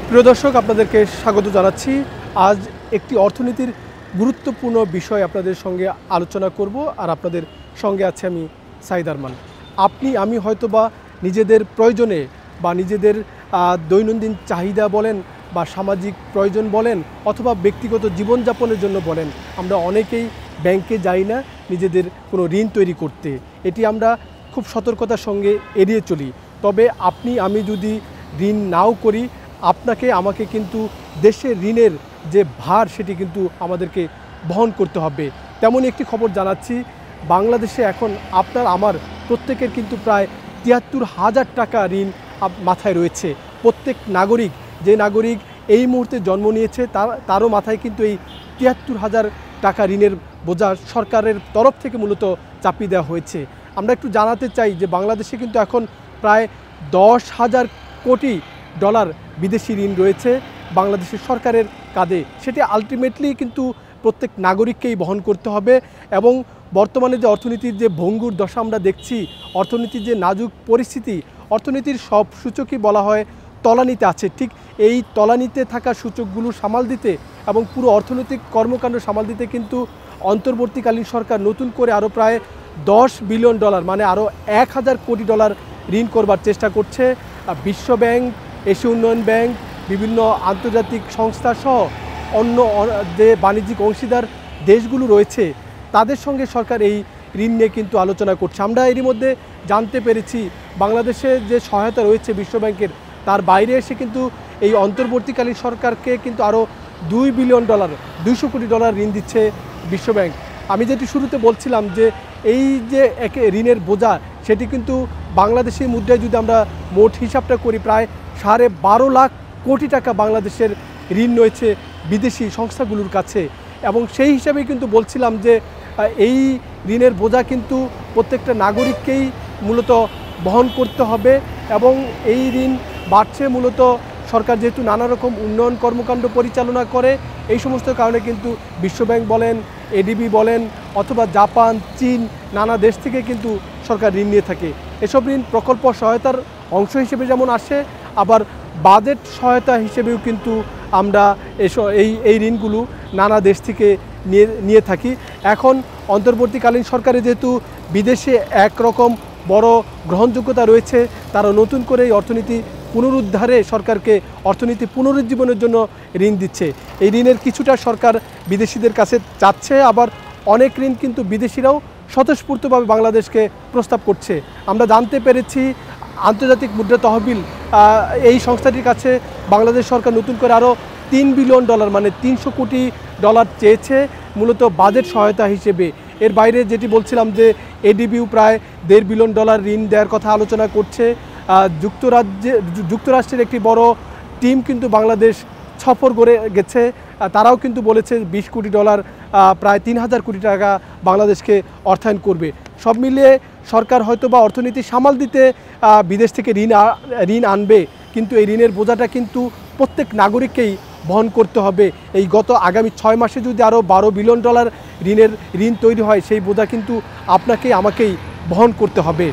প্রিয় দর্শক, আপনাদেরকে স্বাগত জানাচ্ছি। আজ একটি অর্থনীতির গুরুত্বপূর্ণ বিষয় আপনাদের সঙ্গে আলোচনা করব, আর আপনাদের সঙ্গে আছে আমি সাইদ আরমান। আপনি আমি হয়তোবা নিজেদের প্রয়োজনে বা নিজেদের দৈনন্দিন চাহিদা বলেন বা সামাজিক প্রয়োজন বলেন অথবা ব্যক্তিগত জীবনযাপনের জন্য বলেন, আমরা অনেকেই ব্যাংকে যাই না নিজেদের কোনো ঋণ তৈরি করতে। এটি আমরা খুব সতর্কতার সঙ্গে এড়িয়ে চলি। তবে আপনি আমি যদি ঋণ নাও করি, আপনাকে আমাকে কিন্তু দেশের ঋণের যে ভার সেটি কিন্তু আমাদেরকে বহন করতে হবে। তেমনই একটি খবর জানাচ্ছি, বাংলাদেশে এখন আপনার আমার প্রত্যেকের কিন্তু প্রায় ৭৩,০০০ টাকা ঋণ মাথায় রয়েছে। প্রত্যেক নাগরিক, যে নাগরিক এই মুহূর্তে জন্ম নিয়েছে তারও মাথায় কিন্তু এই ৭৩,০০০ টাকা ঋণের বোঝা সরকারের তরফ থেকে মূলত চাপিয়ে দেওয়া হয়েছে। আমরা একটু জানাতে চাই যে বাংলাদেশে কিন্তু এখন প্রায় ১০,০০০ কোটি ডলার বিদেশি ঋণ রয়েছে বাংলাদেশের সরকারের কাঁধে। সেটি আলটিমেটলি কিন্তু প্রত্যেক নাগরিককেই বহন করতে হবে। এবং বর্তমানে যে অর্থনীতির যে ভঙ্গুর দশা আমরা দেখছি, অর্থনীতির যে নাজুক পরিস্থিতি, অর্থনীতির সব সূচকই বলা হয় তলানিতে আছে। ঠিক এই তলানিতে থাকা সূচকগুলো সামাল দিতে এবং পুরো অর্থনৈতিক কর্মকাণ্ড সামাল দিতে কিন্তু অন্তর্বর্তীকালীন সরকার নতুন করে আরও প্রায় ১০ বিলিয়ন ডলার মানে আরও ১,০০০ কোটি ডলার ঋণ করবার চেষ্টা করছে। বিশ্বব্যাংক, এশীয় উন্নয়ন ব্যাংক, বিভিন্ন আন্তর্জাতিক সংস্থা সহ অন্য যে বাণিজ্যিক অংশীদার দেশগুলো রয়েছে তাদের সঙ্গে সরকার এই ঋণ নিয়ে কিন্তু আলোচনা করছে। আমরা এরই মধ্যে জানতে পেরেছি বাংলাদেশে যে সহায়তা রয়েছে বিশ্বব্যাংকের, তার বাইরে এসে কিন্তু এই অন্তর্বর্তীকালীন সরকারকে কিন্তু আরও ২ বিলিয়ন ডলার ২০০ কোটি ডলার ঋণ দিচ্ছে বিশ্বব্যাংক। আমি যেটি শুরুতে বলছিলাম যে এই যে ঋণের বোঝা সেটি কিন্তু বাংলাদেশি মুদ্রায় যদি আমরা মোট হিসাবটা করি, প্রায় ১২.৫ লাখ কোটি টাকা বাংলাদেশের ঋণ রয়েছে বিদেশি সংস্থাগুলোর কাছে। এবং সেই হিসাবে কিন্তু বলছিলাম যে এই ঋণের বোঝা কিন্তু প্রত্যেকটা নাগরিককেই মূলত বহন করতে হবে। এবং এই ঋণ বাড়ছে মূলত সরকার যেহেতু নানা রকম উন্নয়ন কর্মকাণ্ড পরিচালনা করে, এই সমস্ত কারণে কিন্তু বিশ্বব্যাংক বলেন, এডিবি বলেন অথবা জাপান, চীন, নানা দেশ থেকে কিন্তু সরকার ঋণ নিয়ে থাকে। এসব ঋণ প্রকল্প সহায়তার অংশ হিসেবে যেমন আসে, আবার বাজেট সহায়তা হিসেবেও কিন্তু আমরা এই ঋণগুলো নানা দেশ থেকে নিয়ে থাকি। এখন অন্তর্বর্তীকালীন সরকারে যেহেতু বিদেশে একরকম বড় গ্রহণযোগ্যতা রয়েছে, তারা নতুন করে এই অর্থনীতি পুনরুদ্ধারে সরকারকে অর্থনীতি পুনরুজ্জীবনের জন্য ঋণ দিচ্ছে। এই ঋণের কিছুটা সরকার বিদেশিদের কাছে চাচ্ছে, আবার অনেক ঋণ কিন্তু বিদেশিরাও স্বতঃস্ফূর্তভাবে বাংলাদেশকে প্রস্তাব করছে। আমরা জানতে পেরেছি আন্তর্জাতিক মুদ্রা তহবিল এই সংস্থাটির কাছে বাংলাদেশ সরকার নতুন করে আরও ৩ বিলিয়ন ডলার মানে ৩০০ কোটি ডলার চেয়েছে মূলত বাজেট সহায়তা হিসেবে। এর বাইরে যেটি বলছিলাম যে এডিবিও প্রায় ১.৫ বিলিয়ন ডলার ঋণ দেওয়ার কথা আলোচনা করছে। যুক্তরাষ্ট্রের একটি বড় টিম কিন্তু বাংলাদেশ সফর করে গেছে, তারাও কিন্তু বলেছে ২০ কোটি ডলার প্রায় ৩,০০০ কোটি টাকা বাংলাদেশকে অর্থায়ন করবে। সব মিলিয়ে সরকার হয়তো বা অর্থনীতি সামাল দিতে বিদেশ থেকে ঋণ আনবে, কিন্তু এই ঋণের বোঝাটা কিন্তু প্রত্যেক নাগরিককেই বহন করতে হবে। এই আগামী ৬ মাসে যদি আরও ১২ বিলিয়ন ডলার ঋণ তৈরি হয়, সেই বোঝা কিন্তু আপনাকেই আমাকেই বহন করতে হবে।